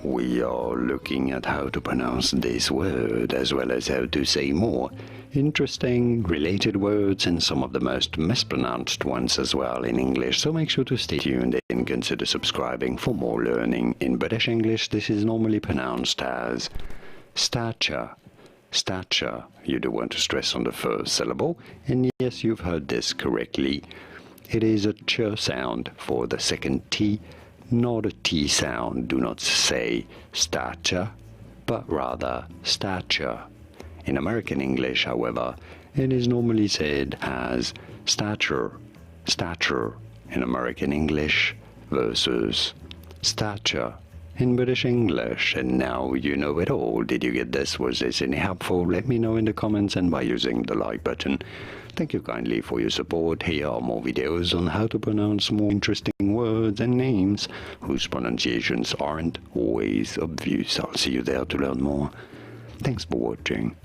we are looking at how to pronounce this word as well as how to say more interesting related words and some of the most mispronounced ones as well in English. So make sure to stay tuned and consider subscribing for more learning. In British English, this is normally pronounced as stature. Stature. You do want to stress on the first syllable. And yes, you've heard this correctly. It is a ch sound for the second T, not a T sound. Do not say stature, but rather stature. In American English, however, it is normally said as stature, stature in American English versus stature in British English. And now you know it all. Did you get this? Was this any helpful? Let me know in the comments and by using the like button. Thank you kindly for your support. Here are more videos on how to pronounce more interesting words and names whose pronunciations aren't always obvious. I'll see you there to learn more. Thanks for watching.